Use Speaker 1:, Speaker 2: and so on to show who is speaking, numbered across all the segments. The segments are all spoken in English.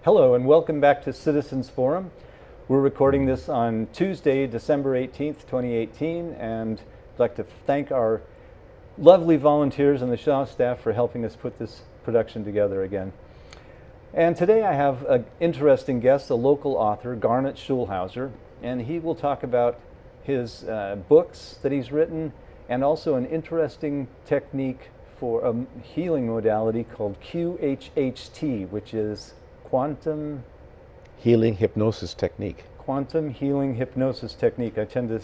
Speaker 1: Hello and welcome back to Citizens Forum. We're recording this on Tuesday, December 18th, 2018, and I'd like to thank our lovely volunteers and the Shaw staff for helping us put this production together again. And today I have an interesting guest, a local author, Garnet Schulhauser, and he will talk about his books that he's written and also an interesting technique for a healing modality called QHHT, which is Quantum
Speaker 2: Healing Hypnosis Technique.
Speaker 1: Quantum Healing Hypnosis Technique. I tend to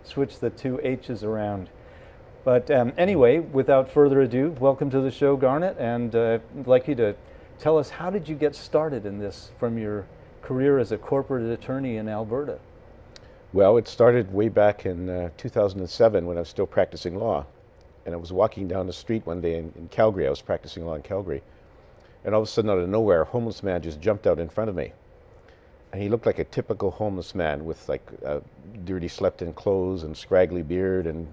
Speaker 1: switch the two H's around. But anyway, without further ado, welcome to the show, Garnet, and I'd like you to tell us, how did you get started in this from your career as a corporate attorney in Alberta?
Speaker 2: Well, it started way back in 2007 when I was still practicing law. And I was walking down the street one day in Calgary. I was practicing law in Calgary. And all of a sudden, out of nowhere, a homeless man just jumped out in front of me. And he looked like a typical homeless man with like dirty slept-in clothes and scraggly beard and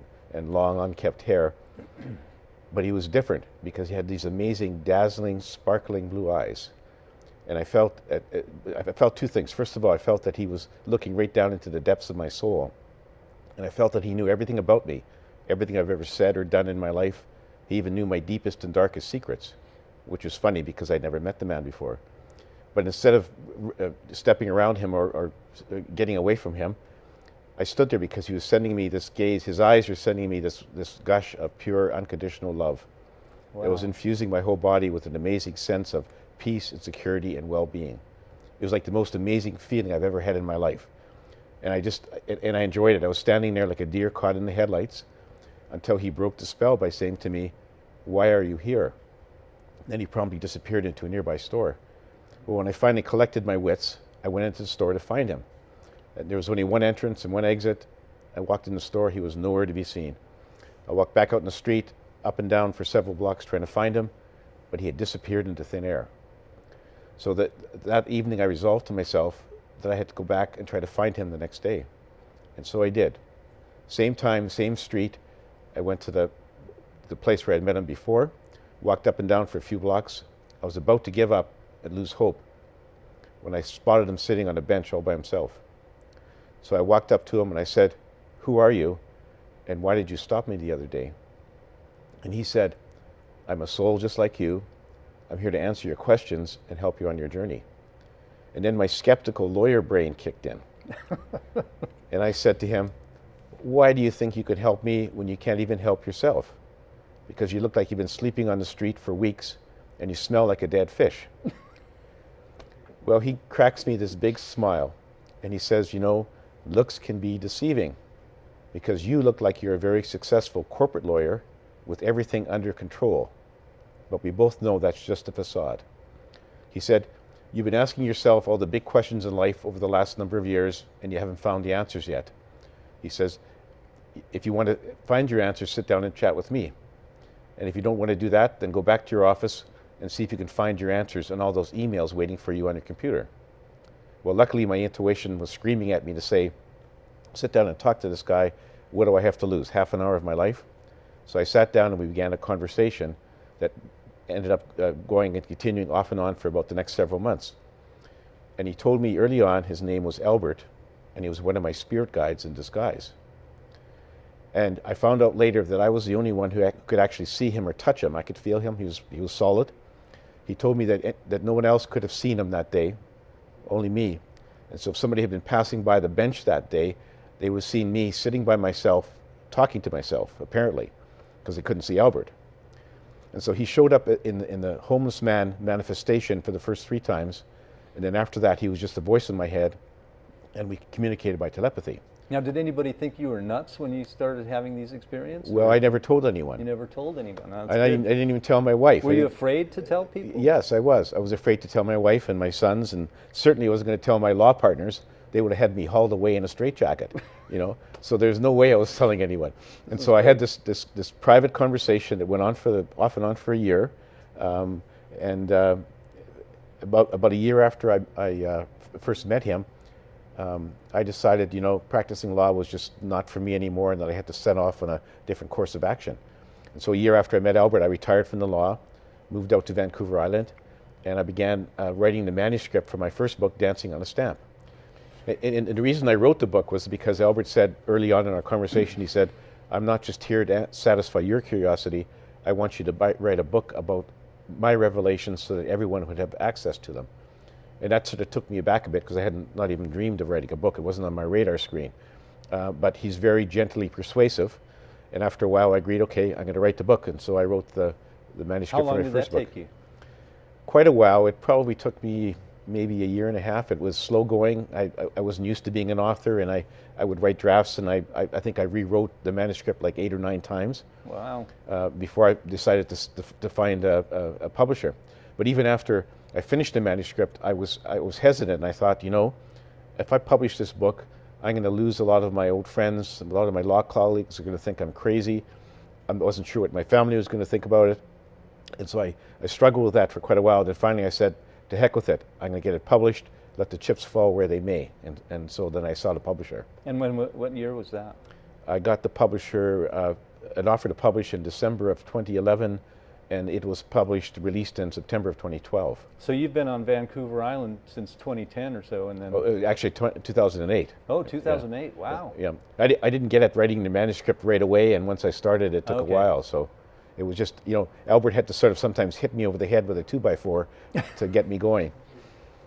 Speaker 2: long unkept hair. But he was different because he had these amazing, dazzling, sparkling blue eyes. And I felt two things. First of all, I felt that he was looking right down into the depths of my soul. And I felt that he knew everything about me, everything I've ever said or done in my life. He even knew my deepest and darkest secrets, which was funny because I'd never met the man before. But instead of stepping around him or getting away from him, I stood there because he was sending me this gaze. His eyes were sending me this gush of pure, unconditional love. Wow. It was infusing my whole body with an amazing sense of peace and security and well-being. It was like the most amazing feeling I've ever had in my life. And I enjoyed it. I was standing there like a deer caught in the headlights until he broke the spell by saying to me, "Why are you here?" Then he promptly disappeared into a nearby store. Well, when I finally collected my wits, I went into the store to find him. There was only one entrance and one exit. I walked in the store, he was nowhere to be seen. I walked back out in the street, up and down for several blocks trying to find him, but he had disappeared into thin air. So that evening I resolved to myself that I had to go back and try to find him the next day. And so I did. Same time, same street. I went to the place where I'd met him before, walked up and down for a few blocks. I was about to give up and lose hope when I spotted him sitting on a bench all by himself. So I walked up to him and I said, "Who are you? And why did you stop me the other day?" And he said, "I'm a soul just like you. I'm here to answer your questions and help you on your journey." And then my skeptical lawyer brain kicked in. And I said to him, "Why do you think you could help me when you can't even help yourself? Because you look like you've been sleeping on the street for weeks and you smell like a dead fish." Well, he cracks me this big smile and he says, "You know, looks can be deceiving because you look like you're a very successful corporate lawyer with everything under control. But we both know that's just a facade." He said, "You've been asking yourself all the big questions in life over the last number of years and you haven't found the answers yet." He says, "If you want to find your answers, sit down and chat with me. And if you don't want to do that, then go back to your office and see if you can find your answers in all those emails waiting for you on your computer." Well, luckily my intuition was screaming at me to say, "Sit down and talk to this guy. What do I have to lose? Half an hour of my life?" So I sat down and we began a conversation that ended up going and continuing off and on for about the next several months. And he told me early on his name was Albert, and he was one of my spirit guides in disguise. And I found out later that I was the only one who could actually see him or touch him. I could feel him. He was solid. He told me that no one else could have seen him that day, only me. And so if somebody had been passing by the bench that day, they would have seen me sitting by myself, talking to myself, apparently, because they couldn't see Albert. And so he showed up in the homeless man manifestation for the first 3 times. And then after that, he was just a voice in my head, and we communicated by telepathy.
Speaker 1: Now, did anybody think you were nuts when you started having these experiences?
Speaker 2: Well, I never told anyone.
Speaker 1: You never told anyone.
Speaker 2: I didn't even tell my wife.
Speaker 1: Were you afraid to tell people?
Speaker 2: Yes, I was. I was afraid to tell my wife and my sons, and certainly I wasn't going to tell my law partners. They would have had me hauled away in a straitjacket, you know. So there's no way I was telling anyone. And so I had this private conversation that went on off and on for a year, and about a year after I first met him, I decided, you know, practicing law was just not for me anymore, and that I had to set off on a different course of action. And so a year after I met Albert, I retired from the law, moved out to Vancouver Island, and I began writing the manuscript for my first book, Dancing on a Stamp. And the reason I wrote the book was because Albert said early on in our conversation, he said, I'm not just here to satisfy your curiosity, I want you to write a book about my revelations so that everyone would have access to them. And that sort of took me aback a bit because I hadn't not even dreamed of writing a book. It wasn't on my radar screen. But he's very gently persuasive. And after a while I agreed, okay, I'm going to write the book. And so I wrote the manuscript for my first book.
Speaker 1: How long did that take you?
Speaker 2: Quite a while. It probably took me maybe a year and a half. It was slow going. I wasn't used to being an author, and I would write drafts, and I think I rewrote the manuscript like 8 or 9 times.
Speaker 1: Wow.
Speaker 2: Before I decided to find a publisher. But even after I finished the manuscript, I was hesitant, and I thought, you know, if I publish this book, I'm going to lose a lot of my old friends, a lot of my law colleagues are going to think I'm crazy. I wasn't sure what my family was going to think about it. And so I struggled with that for quite a while. Then finally I said, to heck with it. I'm going to get it published, let the chips fall where they may. And so then I sought a publisher.
Speaker 1: And what year was that?
Speaker 2: I got the publisher, an offer to publish in December of 2011, and it was released in September of 2012.
Speaker 1: So you've been on Vancouver Island since 2010 or so, and then...
Speaker 2: Oh, actually, 2008.
Speaker 1: Oh, 2008,
Speaker 2: yeah.
Speaker 1: wow.
Speaker 2: Yeah, I didn't get at writing the manuscript right away, and once I started, it took a while, so it was just, you know, Albert had to sort of sometimes hit me over the head with a 2x4 to get me going.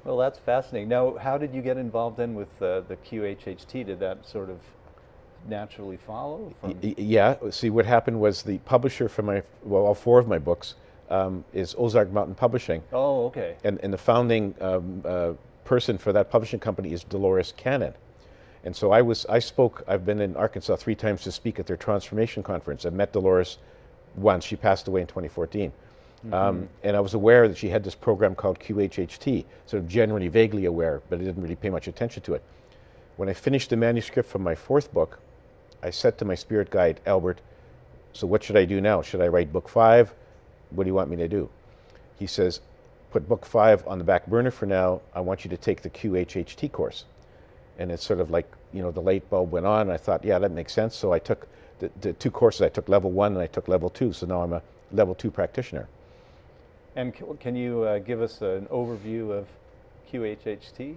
Speaker 1: Well, that's fascinating. Now, how did you get involved then with the QHHT? Did that sort of naturally follow?
Speaker 2: Yeah, see, what happened was the publisher for all 4 of my books is Ozark Mountain Publishing.
Speaker 1: Oh, okay.
Speaker 2: And the founding person for that publishing company is Dolores Cannon. And so I've been in Arkansas 3 times to speak at their transformation conference. I met Dolores once. She passed away in 2014. Mm-hmm. And I was aware that she had this program called QHHT, sort of generally vaguely aware, but I didn't really pay much attention to it. When I finished the manuscript for my 4th book, I said to my spirit guide, Albert, so what should I do now? Should I write book 5? What do you want me to do? He says, put book 5 on the back burner for now. I want you to take the QHHT course. And it's sort of like, you know, the light bulb went on. And I thought, yeah, that makes sense. So I took the 2 courses. I took level 1 and I took level 2. So now I'm a level 2 practitioner.
Speaker 1: And can you give us an overview of QHHT?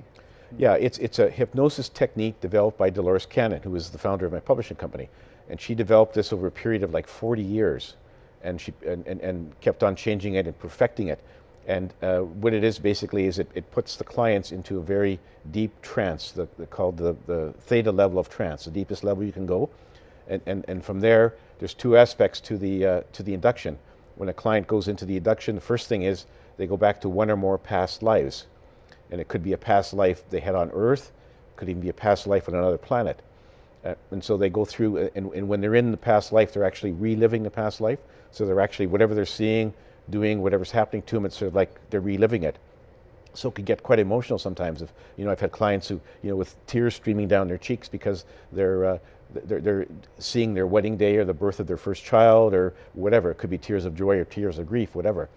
Speaker 2: Yeah, it's a hypnosis technique developed by Dolores Cannon, who is the founder of my publishing company. And she developed this over a period of like 40 years. And she kept on changing it and perfecting it. And what it is basically is it puts the clients into a very deep trance, called the theta level of trance, the deepest level you can go. And from there, there's 2 aspects to the induction. When a client goes into the induction, the first thing is they go back to 1 or more past lives. And it could be a past life they had on Earth, could even be a past life on another planet. And so they go through, and when they're in the past life, they're actually reliving the past life. So they're actually, whatever they're seeing, doing, whatever's happening to them, it's sort of like they're reliving it. So it can get quite emotional sometimes. If, you know, I've had clients who, you know, with tears streaming down their cheeks because they're seeing their wedding day or the birth of their first child or whatever. It could be tears of joy or tears of grief, whatever.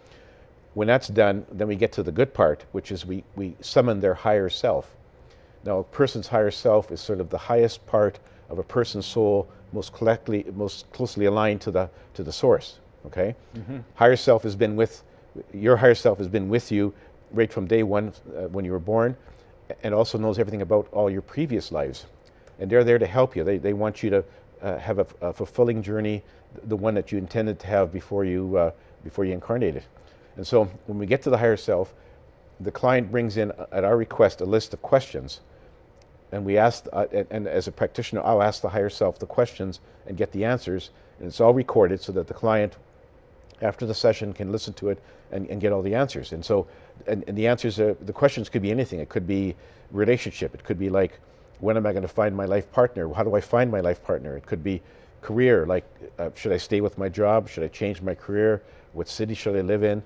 Speaker 2: When that's done, then we get to the good part, which is we summon their higher self. Now, a person's higher self is sort of the highest part of a person's soul, most closely aligned to the source. Okay, mm-hmm. Your higher self has been with you right from day 1 when you were born, and also knows everything about all your previous lives, and they're there to help you. They want you to have a fulfilling journey, the one that you intended to have before you incarnated. And so when we get to the higher self, the client brings in, at our request, a list of questions, and we ask, and as a practitioner, I'll ask the higher self the questions and get the answers, and it's all recorded so that the client, after the session, can listen to it and get all the answers. And so, and the answers, the questions could be anything. It could be relationship. It could be like, when am I going to find my life partner? How do I find my life partner? It could be career, like should I stay with my job? Should I change my career? What city should I live in?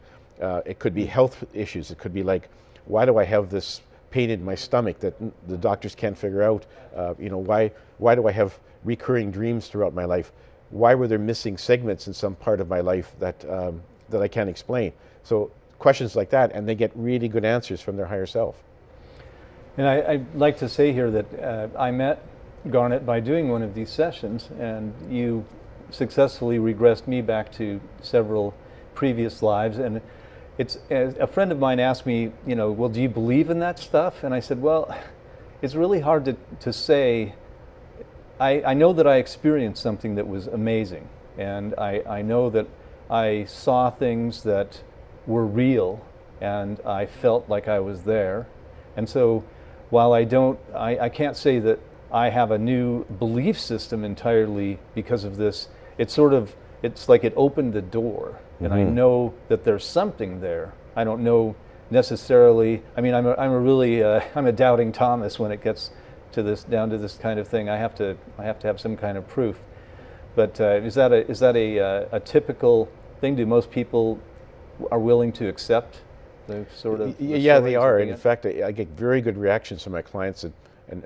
Speaker 2: It could be health issues. It could be like, why do I have this pain in my stomach that the doctors can't figure out? You know, why do I have recurring dreams throughout my life? Why were there missing segments in some part of my life that I can't explain? So questions like that, and they get really good answers from their higher self.
Speaker 1: And I'd like to say here that I met Garnet by doing one of these sessions, and you successfully regressed me back to several previous lives. And it's a friend of mine asked me, well, do you believe in that stuff? And I said, well, it's really hard to say. I know that I experienced something that was amazing, and I know that I saw things that were real, and I felt like I was there. And so while I can't say that I have a new belief system entirely because of this, it's like it opened the door, and I know that there's something there. I don't know necessarily. I mean, I'm a doubting Thomas when it gets down to this kind of thing. I have to have some kind of proof. But is that a typical thing? Do most people are willing to accept the sort of?
Speaker 2: Yeah, they are. And in fact, I get very good reactions from my clients, and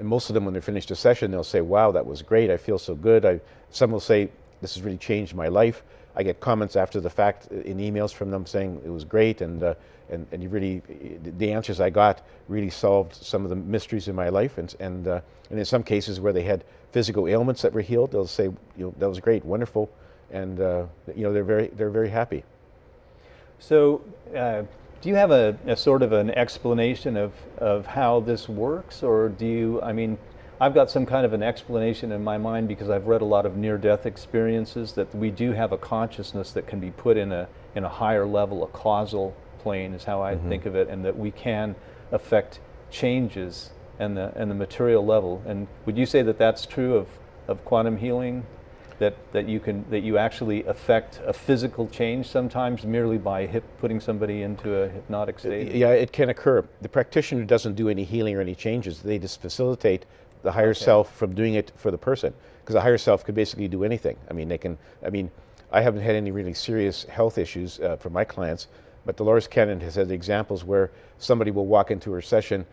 Speaker 2: most of them, when they're finished a session, they'll say, "Wow, that was great. I feel so good." Some will say, "This has really changed my life." I get comments after the fact in emails from them saying it was great, and you really, the answers I got really solved some of the mysteries in my life, and in some cases where they had physical ailments that were healed, they'll say, "That was great, wonderful," and they're very happy.
Speaker 1: So, do you have a sort of an explanation of how this works, or do you? I mean, I've got some kind of an explanation in my mind because I've read a lot of near-death experiences that we do have a consciousness that can be put in a higher level, a causal plane is how I think of it, and that we can affect changes and the material level. And would you say that that's true of quantum healing? That you actually affect a physical change sometimes merely by putting somebody into a hypnotic state?
Speaker 2: Yeah, it can occur. The practitioner doesn't do any healing or any changes. They just facilitate the higher self from doing it for the person, because the higher self could basically do anything. I mean, I haven't had any really serious health issues for my clients, but Dolores Cannon has had examples where somebody will walk into her session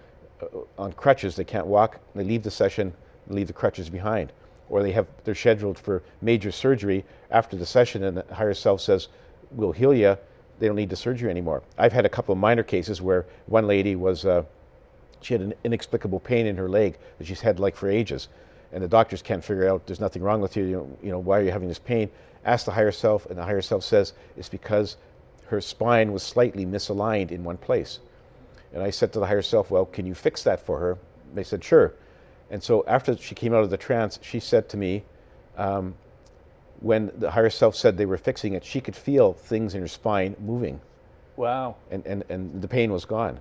Speaker 2: on crutches. They can't walk. They leave the session, leave the crutches behind. Or they're scheduled for major surgery after the session, and the higher self says, "We'll heal you." They don't need the surgery anymore. I've had a couple of minor cases where one lady she had an inexplicable pain in her leg that she's had like for ages, and the doctors can't figure out, there's nothing wrong with you. Why are you having this pain? Ask the higher self, and the higher self says it's because her spine was slightly misaligned in one place. And I said to the higher self, "Well, can you fix that for her?" They said, "Sure." And so after she came out of the trance, she said to me, when the higher self said they were fixing it, she could feel things in her spine moving.
Speaker 1: Wow.
Speaker 2: And the pain was gone.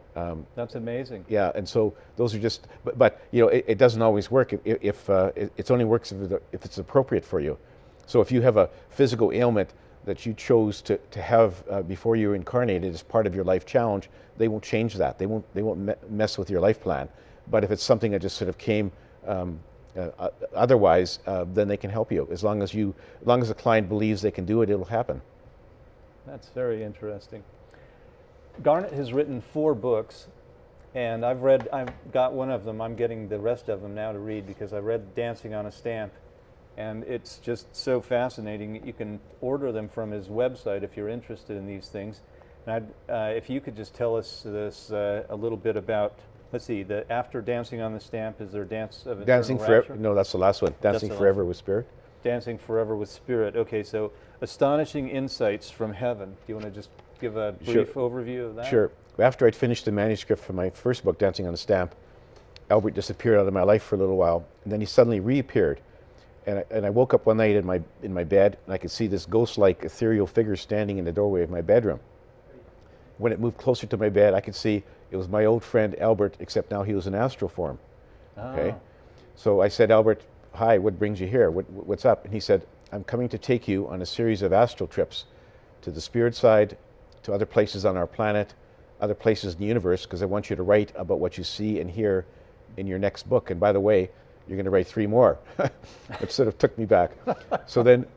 Speaker 1: That's amazing.
Speaker 2: Yeah, and so those are just, but it doesn't always work if it only works if it's appropriate for you. So if you have a physical ailment that you chose to have before you were incarnated as part of your life challenge, they won't change that. They won't mess with your life plan. But if it's something that just sort of came otherwise, then they can help you. As long as the client believes they can do it, it'll happen.
Speaker 1: That's very interesting. Garnet has written 4 books, and I've got one of them. I'm getting the rest of them now to read because I read Dancing on a Stamp, and it's just so fascinating. You can order them from his website if you're interested in these things. And if you could just tell us this a little bit about, let's see, after Dancing on the Stamp, is there Dance of Eternal
Speaker 2: Dancing
Speaker 1: Rapture?
Speaker 2: Forever? No, that's the last one. Dancing Forever with Spirit.
Speaker 1: Dancing Forever with Spirit. Okay, so Astonishing Insights from Heaven. Do you want to just give a brief overview of that?
Speaker 2: Sure. After I'd finished the manuscript for my first book, Dancing on a Stamp, Albert disappeared out of my life for a little while, and then he suddenly reappeared. And I woke up one night in my bed, and I could see this ghost-like ethereal figure standing in the doorway of my bedroom. When it moved closer to my bed, I could see it was my old friend Albert, except now he was in astral form. Okay. So I said, "Albert, hi, what brings you here? What's up?" And he said, "I'm coming to take you on a series of astral trips to the spirit side, to other places on our planet, other places in the universe, because I want you to write about what you see and hear in your next book. And by the way, you're going to write 3 more." It sort of took me back. So then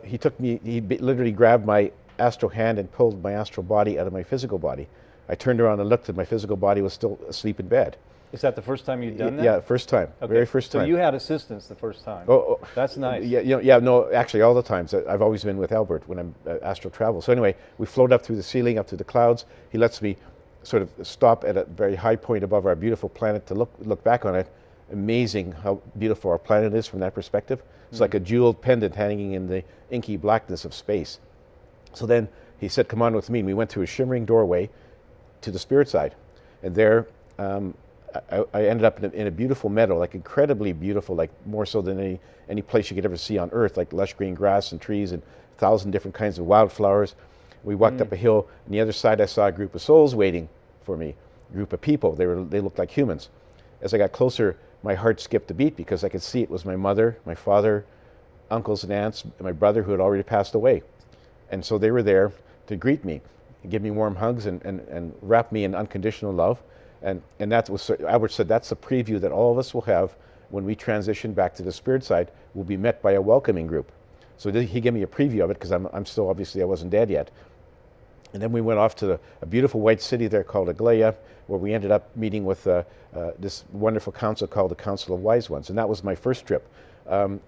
Speaker 2: he took me. He literally grabbed my astral hand and pulled my astral body out of my physical body. I turned around and looked, and my physical body was still asleep in bed.
Speaker 1: Is that the first time you'd done that?
Speaker 2: Yeah, first time.
Speaker 1: Okay.
Speaker 2: Very first time.
Speaker 1: So you had assistance the first time.
Speaker 2: Oh,
Speaker 1: that's nice.
Speaker 2: Yeah, no, actually all the times. I've always been with Albert when I'm astral travel. So anyway, we float up through the ceiling, up to the clouds. He lets me sort of stop at a very high point above our beautiful planet to look back on it. Amazing how beautiful our planet is from that perspective. It's like a jeweled pendant hanging in the inky blackness of space. So then he said, "Come on with me." And we went through a shimmering doorway to the spirit side. And there, I ended up in a beautiful meadow, like incredibly beautiful, like more so than any place you could ever see on earth, like lush green grass and trees and 1,000 different kinds of wildflowers. We walked up a hill. On the other side, I saw a group of souls waiting for me, a group of people. They looked like humans. As I got closer, my heart skipped a beat because I could see it was my mother, my father, uncles and aunts, and my brother who had already passed away. And so they were there to greet me, and give me warm hugs and wrap me in unconditional love. And that was, Albert said, that's the preview that all of us will have when we transition back to the spirit side. We'll be met by a welcoming group. So he gave me a preview of it because I'm still, obviously, I wasn't dead yet. And then we went off to a beautiful white city there called Aglaia, where we ended up meeting with this wonderful council called the Council of Wise Ones. And that was my first trip. The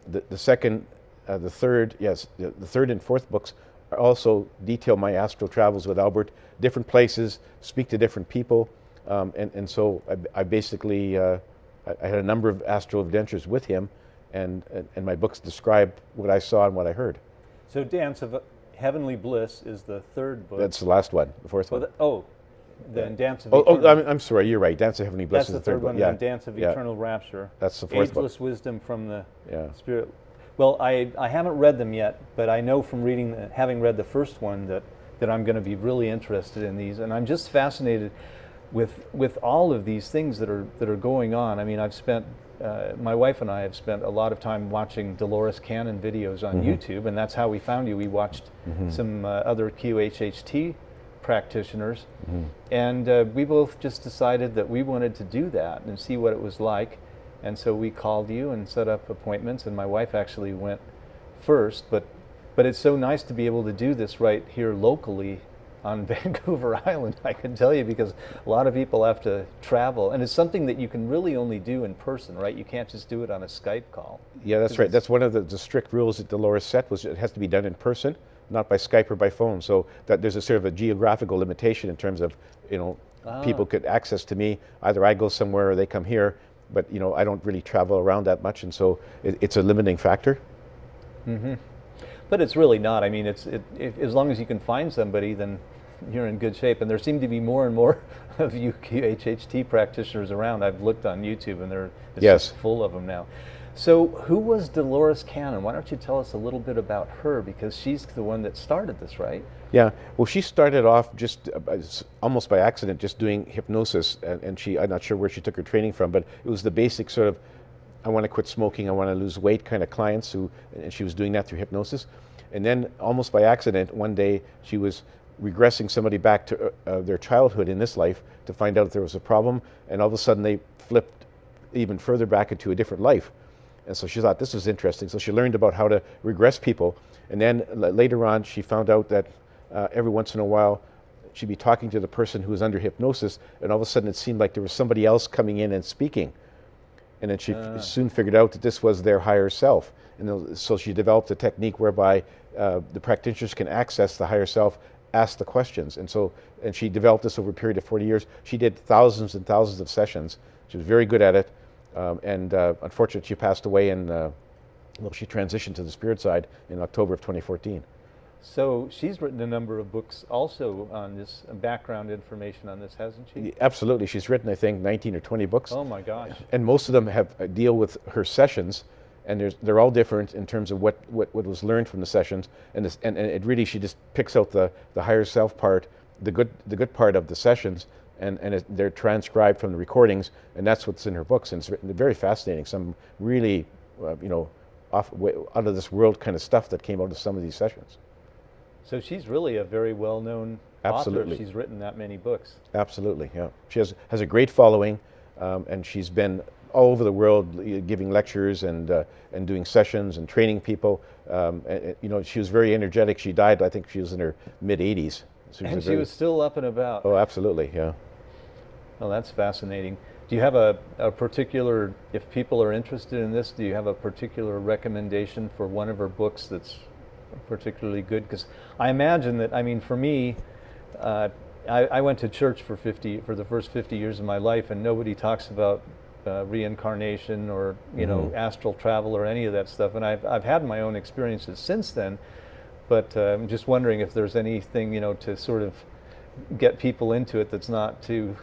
Speaker 2: third and fourth books also detail my astral travels with Albert, different places, speak to different people. And so I basically, I had a number of astral adventures with him, and my books describe what I saw and what I heard.
Speaker 1: So Dance of Heavenly Bliss is the third book.
Speaker 2: That's the last one, the fourth one.
Speaker 1: Then Dance of Eternal...
Speaker 2: I'm sorry, you're right. Dance of Heavenly Bliss is the third one.
Speaker 1: Yeah. And Dance of Eternal Rapture.
Speaker 2: That's the fourth
Speaker 1: Ageless
Speaker 2: book.
Speaker 1: Wisdom from the Spirit. Well, I haven't read them yet, but I know from having read the first one that I'm going to be really interested in these, and I'm just fascinated with all of these things that are going on. I mean, my wife and I have spent a lot of time watching Dolores Cannon videos on YouTube, and that's how we found you. We watched some other QHHT practitioners, and we both just decided that we wanted to do that and see what it was like. And so we called you and set up appointments, and my wife actually went first, but it's so nice to be able to do this right here locally on Vancouver Island, I can tell you, because a lot of people have to travel, and it's something that you can really only do in person, right? You can't just do it on a Skype call.
Speaker 2: Yeah, that's right. That's one of the strict rules that Dolores set, was it has to be done in person, not by Skype or by phone. So that there's a sort of a geographical limitation in terms of, people could access to me. Either I go somewhere or they come here, but I don't really travel around that much, and so it's a limiting factor.
Speaker 1: But it's really not. I mean, as long as you can find somebody, then you're in good shape. And there seem to be more and more of you QHHT practitioners around. I've looked on YouTube, and it's just full of them now. So who was Dolores Cannon? Why don't you tell us a little bit about her, because she's the one that started this, right?
Speaker 2: Yeah, well, she started off just almost by accident, just doing hypnosis, and I'm not sure where she took her training from, but it was the basic sort of, I want to quit smoking, I want to lose weight kind of clients, and she was doing that through hypnosis. And then almost by accident, one day she was regressing somebody back to their childhood in this life to find out if there was a problem, and all of a sudden they flipped even further back into a different life. And so she thought this was interesting, so she learned about how to regress people. And then later on she found out that every once in a while she'd be talking to the person who was under hypnosis, and all of a sudden it seemed like there was somebody else coming in and speaking. And then she soon figured out that this was their higher self. And so she developed a technique whereby the practitioners can access the higher self, ask the questions. And she developed this over a period of 40 years. She did thousands and thousands of sessions. She was very good at it. Unfortunately, she passed away, and she transitioned to the spirit side in October of 2014.
Speaker 1: So she's written a number of books also on this, background information on this, hasn't she?
Speaker 2: Absolutely. She's written, I think, 19 or 20 books.
Speaker 1: Oh my gosh. And
Speaker 2: most of them have deal with her sessions, and they're all different in terms of what was learned from the sessions. And it really, she just picks out the higher self part, the good part of the sessions, and they're transcribed from the recordings, and that's what's in her books. And it's written, very fascinating. Some really, out of this world kind of stuff that came out of some of these sessions.
Speaker 1: So she's really a very well-known author if she's written that many books.
Speaker 2: Absolutely, yeah. She has a great following, and she's been all over the world giving lectures and doing sessions and training people. She was very energetic. She died, I think she was in her mid-80s.
Speaker 1: And she was still up and about.
Speaker 2: Oh, absolutely, yeah.
Speaker 1: Well, that's fascinating. Do you have a particular, if people are interested in this, do you have a particular recommendation for one of her books that's particularly good? Because I imagine that, for me, I went to church for the first 50 years of my life, and nobody talks about reincarnation or astral travel or any of that stuff. And I've had my own experiences since then, But I'm just wondering if there's anything, to sort of get people into it that's not too.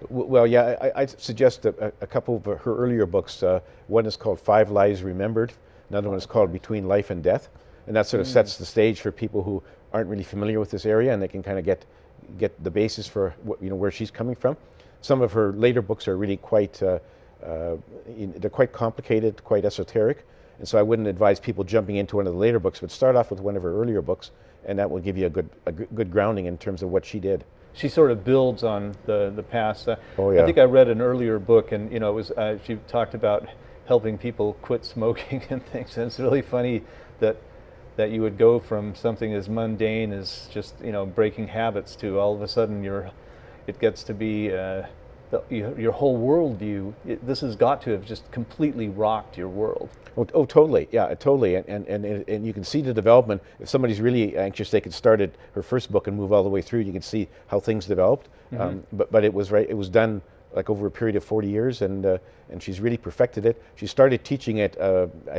Speaker 2: Well, yeah, I'd suggest a couple of her earlier books. One is called Five Lives Remembered. Another one is called Between Life and Death. And that sort of sets the stage for people who aren't really familiar with this area, and they can kind of get the basis for where she's coming from. Some of her later books are really quite they're quite complicated, quite esoteric, and so I wouldn't advise people jumping into one of the later books, but start off with one of her earlier books, and that will give you a good grounding in terms of what she did.
Speaker 1: She sort of builds on the past.
Speaker 2: Oh, yeah.
Speaker 1: I think I read an earlier book, and it was she talked about helping people quit smoking and things. And it's really funny that you would go from something as mundane as just breaking habits to all of a sudden it gets to be your whole worldview. This has got to have just completely rocked your world.
Speaker 2: Oh, totally. Yeah, totally. And you can see the development. If somebody's really anxious, they could start at her first book and move all the way through. You can see how things developed. But it was done like over a period of 40 years, and she's really perfected it. She started teaching it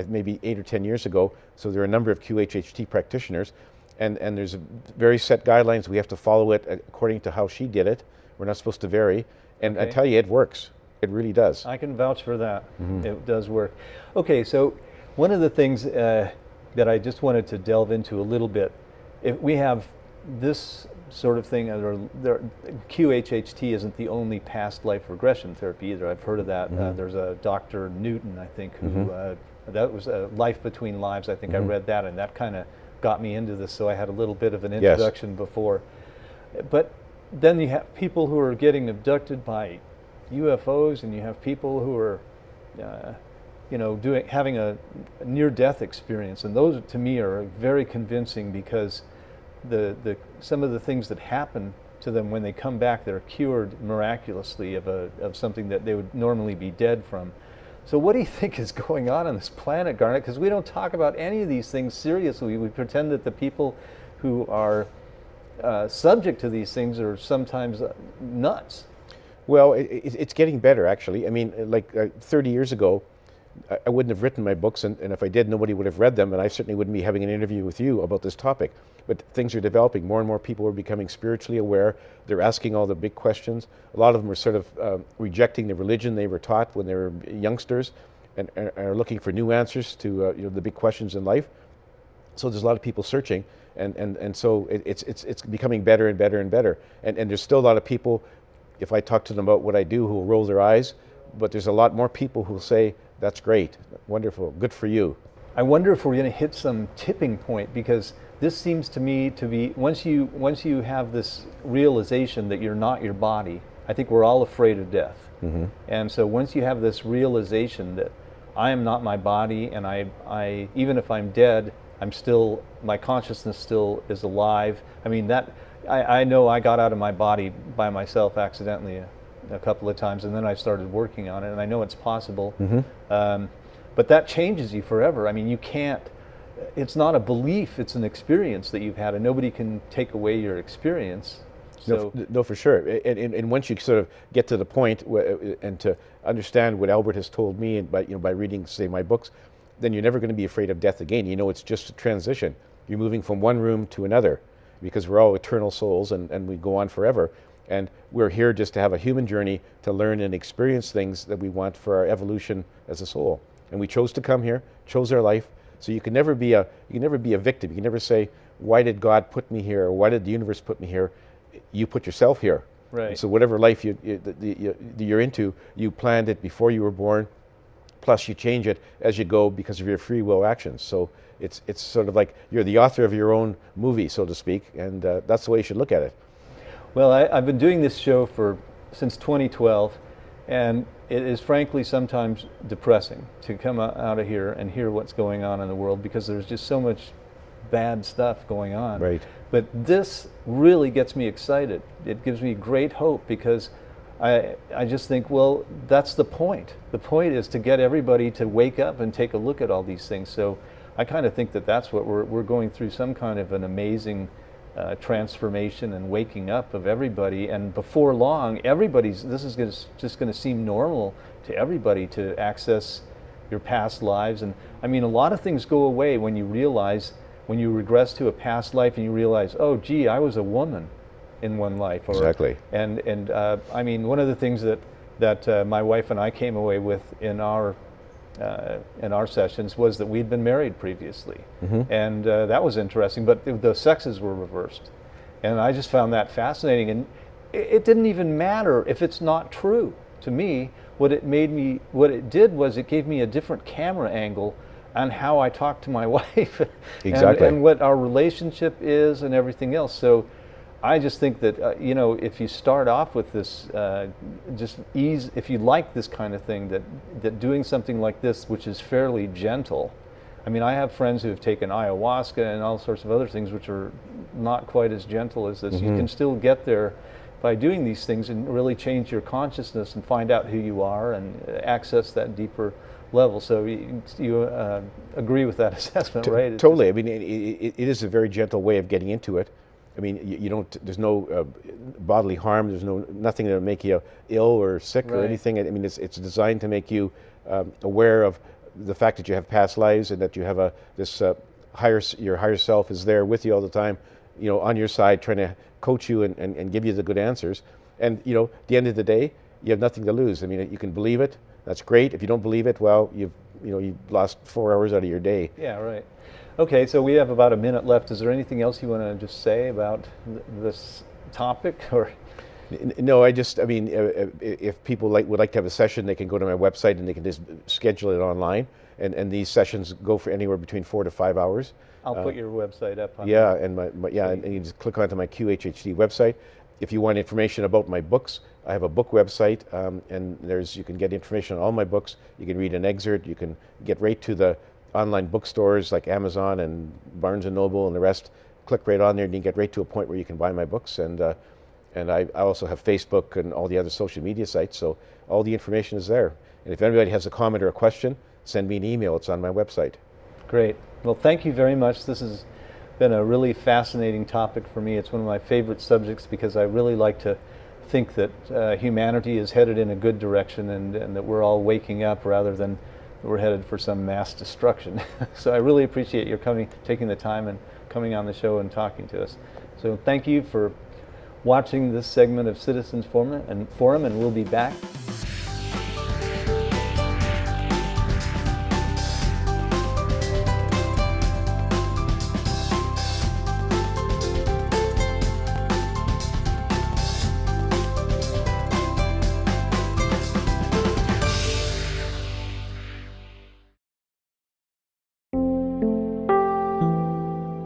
Speaker 2: maybe 8 or 10 years ago. So there are a number of QHHT practitioners, and there's very set guidelines. We have to follow it according to how she did it. We're not supposed to vary. And I tell you, it works. It really does.
Speaker 1: I can vouch for that. It does work. Okay, so one of the things that I just wanted to delve into a little bit, if we have this sort of thing, QHHT isn't the only past life regression therapy either. I've heard of that. There's a Dr. Newton, I think, who that was a Life Between Lives. I think I read that, and that kind of got me into this. So I had a little bit of an introduction before. But then you have people who are getting abducted by UFOs, and you have people who are, having a near-death experience, and those to me are very convincing because some of the things that happen to them when they come back, they're cured miraculously of something that they would normally be dead from. So what do you think is going on this planet, Garnet? Because we don't talk about any of these things seriously. We pretend that the people who are subject to these things are sometimes nuts.
Speaker 2: Well, it's getting better, actually. I mean, like 30 years ago, I wouldn't have written my books, and if I did, nobody would have read them, and I certainly wouldn't be having an interview with you about this topic. But things are developing. More and more people are becoming spiritually aware. They're asking all the big questions. A lot of them are sort of rejecting the religion they were taught when they were youngsters, and are looking for new answers to the big questions in life. So there's a lot of people searching, and so it's becoming better and better and better. And there's still a lot of people, if I talk to them about what I do, who will roll their eyes, but there's a lot more people who will say, that's great, wonderful, good for you.
Speaker 1: I wonder if we're going to hit some tipping point, because this seems to me to be, once you have this realization that you're not your body, I think we're all afraid of death. And so once you have this realization that I am not my body, and I even if I'm dead, my consciousness still is alive. I mean, I know I got out of my body by myself accidentally a couple of times, and then I started working on it, and I know it's possible. But that changes you forever. I mean, you can't, it's not a belief, it's an experience that you've had, and nobody can take away your experience. So
Speaker 2: no, for sure. And once you sort of get to the point and to understand what Albert has told me, and by reading, say, my books, then you're never going to be afraid of death again. It's just a transition. You're moving from one room to another, because we're all eternal souls, and we go on forever. And we're here just to have a human journey to learn and experience things that we want for our evolution as a soul. And we chose to come here, chose our life. So you can never be a victim. You can never say, why did God put me here, or why did the universe put me here? You put yourself here.
Speaker 1: Right.
Speaker 2: And so whatever life you're into, you planned it before you were born. Plus you change it as you go because of your free will actions. So it's sort of like you're the author of your own movie, so to speak, and that's the way you should look at it.
Speaker 1: Well, I've been doing this show since 2012, and it is frankly sometimes depressing to come out of here and hear what's going on in the world, because there's just so much bad stuff going on.
Speaker 2: Right.
Speaker 1: But this really gets me excited. It gives me great hope, because I just think, well, that's the point. The point is to get everybody to wake up and take a look at all these things. So I kind of think that that's what we're going through, some kind of an amazing transformation and waking up of everybody. And before long, this is just going to seem normal to everybody to access your past lives. And I mean, a lot of things go away when you realize, when you regress to a past life and you realize, oh, gee, I was a woman in one life. Or,
Speaker 2: Exactly.
Speaker 1: And I mean, one of the things that my wife and I came away with in our sessions was that we'd been married previously. And that was interesting, but the sexes were reversed. And I just found that fascinating. And it didn't even matter if it's not true. To me, what it did was it gave me a different camera angle on how I talk to my wife.
Speaker 2: Exactly.
Speaker 1: And what our relationship is and everything else. So I just think that, you know, if you start off with this, if you like this kind of thing, that doing something like this, which is fairly gentle. I mean, I have friends who have taken ayahuasca and all sorts of other things which are not quite as gentle as this. You can still get there by doing these things and really change your consciousness and find out who you are and access that deeper level. So you agree with that assessment, right?
Speaker 2: Totally. I mean, it is a very gentle way of getting into it. I mean, you don't. There's no bodily harm. There's nothing that will make you ill or sick or anything. I mean, it's designed to make you aware of the fact that you have past lives and that you have your higher self is there with you all the time, you know, on your side, trying to coach you and give you the good answers. And you know, at the end of the day, you have nothing to lose. I mean, you can believe it. That's great. If you don't believe it, well, you've lost 4 hours out of your day.
Speaker 1: Yeah, right. Okay, so we have about a minute left. Is there anything else you want to just say about this topic, or?
Speaker 2: No, I mean, if people would like to have a session, they can go to my website and they can just schedule it online. And these sessions go for anywhere between 4 to 5 hours.
Speaker 1: I'll put your website up. On
Speaker 2: and you just click onto my QHHD website. If you want information about my books, I have a book website, and you can get information on all my books. You can read an excerpt. You can get right to the online bookstores like Amazon and Barnes and Noble and the rest. Click right on there and you get right to a point where you can buy my books. And I also have Facebook and all the other social media sites, so all the information is there. And if anybody has a comment or a question, send me an email. It's on my website.
Speaker 1: Great. Well, thank you very much. This has been a really fascinating topic for me. It's one of my favorite subjects because I really like to think that humanity is headed in a good direction and that we're all waking up rather than we're headed for some mass destruction. So I really appreciate your taking the time and coming on the show and talking to us. So thank you for watching this segment of Citizens Forum, and we'll be back